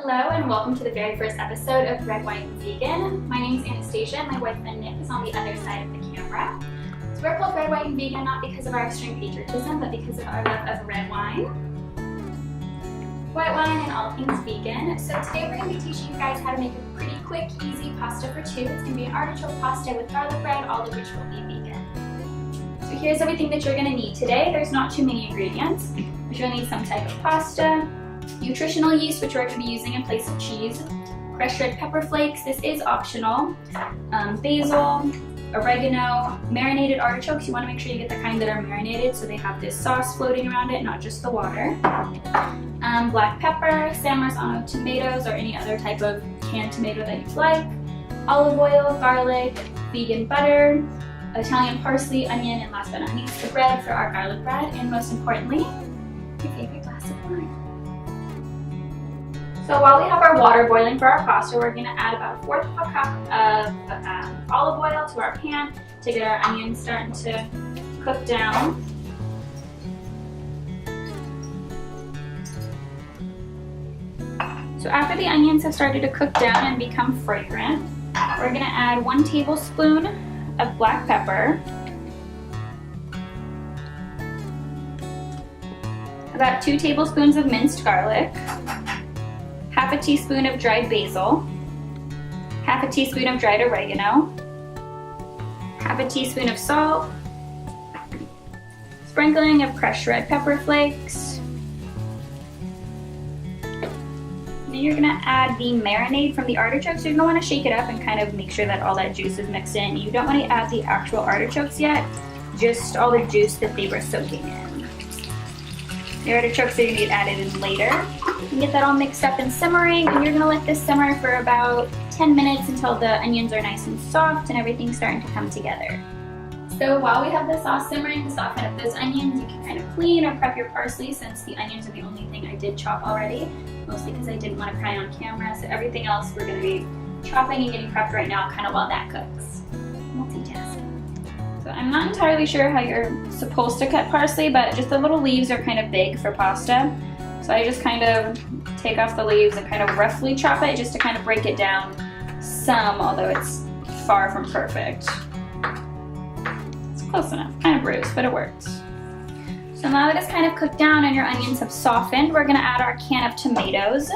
Hello and welcome to the very first episode of Red, White, and Vegan. My name is Anastasia and my boyfriend Nick is on the other side of the camera. So we're called Red, White, and Vegan not because of our extreme patriotism, but because of our love of red wine, white wine, and all things vegan. So today we're going to be teaching you guys how to make a pretty quick, easy pasta for two. It's going to be an artichoke pasta with garlic bread, all of which will be vegan. So here's everything that you're going to need today. There's not too many ingredients, but you'll need some type of pasta, nutritional yeast, which we're going to be using in place of cheese, crushed red pepper flakes, this is optional, basil, oregano, marinated artichokes. You want to make sure you get the kind that are marinated so they have this sauce floating around it, not just the water, black pepper, San Marzano tomatoes or any other type of canned tomato that you like, olive oil, garlic, vegan butter, Italian parsley, onion, and last but not least, the bread for our garlic bread, and most importantly, your favorite glass of wine. So while we have our water boiling for our pasta, we're going to add about a 1/4 cup of olive oil to our pan to get our onions starting to cook down. So after the onions have started to cook down and become fragrant, we're going to add 1 tablespoon of black pepper, about 2 tablespoons of minced garlic, half a teaspoon of dried basil, half a teaspoon of dried oregano, half a teaspoon of salt, sprinkling of crushed red pepper flakes. Then you're gonna add the marinade from the artichokes. So you're gonna wanna shake it up and kind of make sure that all that juice is mixed in. You don't wanna add the actual artichokes yet, just all the juice that they were soaking in. The artichokes are gonna get added in later. You can get that all mixed up and simmering, and you're gonna let this simmer for about 10 minutes until the onions are nice and soft and everything's starting to come together. So while we have the sauce simmering to soften up those onions, you can kind of clean or prep your parsley, since the onions are the only thing I did chop already, mostly because I didn't want to cry on camera. So everything else we're gonna be chopping and getting prepped right now, kind of while that cooks. Multitasking. So I'm not entirely sure how you're supposed to cut parsley, but just the little leaves are kind of big for pasta. So I just kind of take off the leaves and kind of roughly chop it just to kind of break it down some, although it's far from perfect. It's close enough, kind of bruised, but it works. So now that it's kind of cooked down and your onions have softened, we're gonna add our can of tomatoes.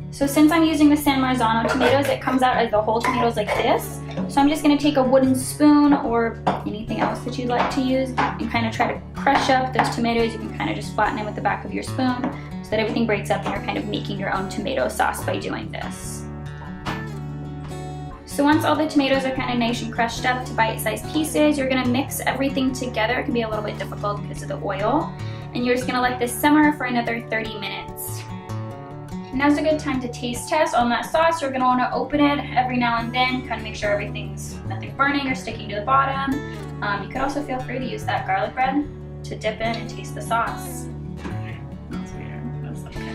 So since I'm using the San Marzano tomatoes, it comes out as the whole tomatoes like this. So I'm just gonna take a wooden spoon or anything else that you'd like to use and kind of try to crush up those tomatoes. You can kind of just flatten it with the back of your spoon so that everything breaks up and you're kind of making your own tomato sauce by doing this. So once all the tomatoes are kind of nice and crushed up to bite-sized pieces, you're gonna mix everything together. It can be a little bit difficult because of the oil. And you're just gonna let this simmer for another 30 minutes. Now's a good time to taste test on that sauce. You're gonna wanna open it every now and then, kind of make sure nothing's burning or sticking to the bottom. You could also feel free to use that garlic bread to dip in and taste the sauce. That's weird, that's okay.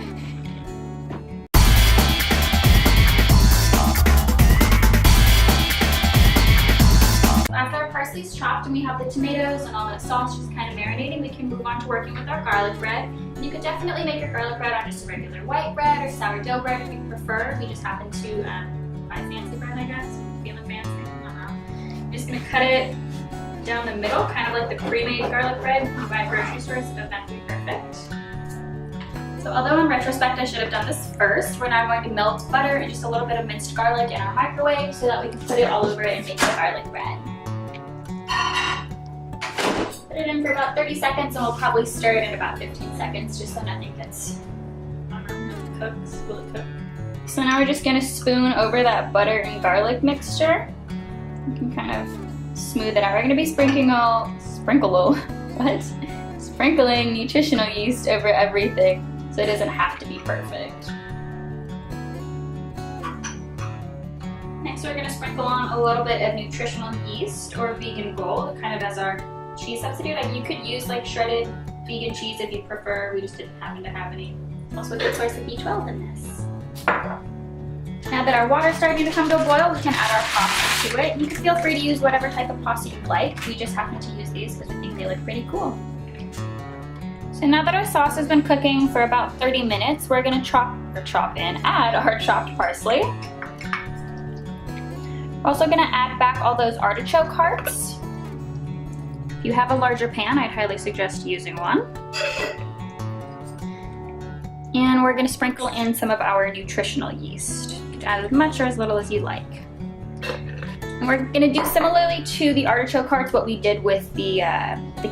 After our parsley's chopped and we have the tomatoes and all that sauce just kind of marinating, we can move on to working with our garlic bread. You could definitely make your garlic bread on just a regular white bread or sourdough bread if you prefer. We just happen to buy fancy bread, I guess. Feeling fancy, I don't know. I'm just gonna cut it down the middle, kind of like the pre-made garlic bread you buy at grocery stores. It doesn't have to be perfect. So although in retrospect I should have done this first, we're now going to melt butter and just a little bit of minced garlic in our microwave so that we can put it all over it and make the garlic bread. Put it in for about 30 seconds and we'll probably stir it in about 15 seconds just so nothing gets, I don't know, cooks. Will it cook? So now we're just going to spoon over that butter and garlic mixture. You can kind of smooth it out. We're going to be sprinkling nutritional yeast over everything so it doesn't have to be perfect. Next we're going to sprinkle on a little bit of nutritional yeast or vegan gold, kind of as our cheese substitute. And you could use like shredded vegan cheese if you prefer. We just didn't happen to have any. Also a good source of B12 in this. Now that our water's starting to come to a boil, we can add our pasta to it. You can feel free to use whatever type of pasta you like. We just happen to use these because we think they look pretty cool. So now that our sauce has been cooking for about 30 minutes, we're gonna add our chopped parsley. We're also gonna add back all those artichoke hearts. If you have a larger pan, I'd highly suggest using one. And we're gonna sprinkle in some of our nutritional yeast. You can add as much or as little as you like. And we're gonna do similarly to the artichoke hearts, what we did with the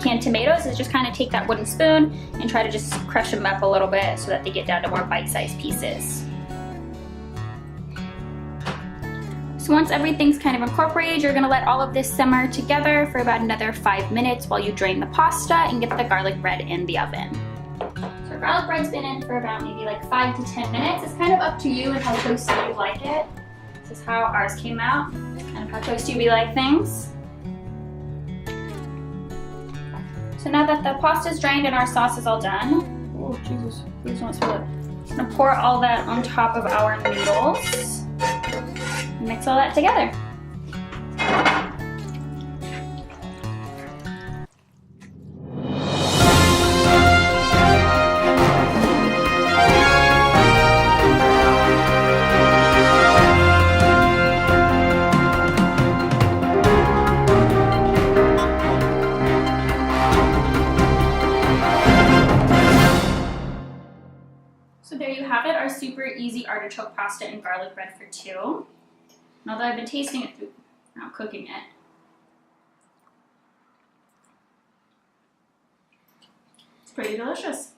canned tomatoes is just kind of take that wooden spoon and try to just crush them up a little bit so that they get down to more bite-sized pieces. So once everything's kind of incorporated, you're gonna let all of this simmer together for about another 5 minutes while you drain the pasta and get the garlic bread in the oven. So our garlic bread's been in for about maybe like 5 to 10 minutes. It's kind of up to you and how toasty you like it. This is how ours came out, kind of how toasty we like things. So now that the pasta's drained and our sauce is all done, oh Jesus, please don't spill it. I'm gonna pour all that on top of our noodles. Mix all that together. So there you have it, our super easy artichoke pasta and garlic bread for two. And although I've been tasting it through, not cooking it, it's pretty delicious.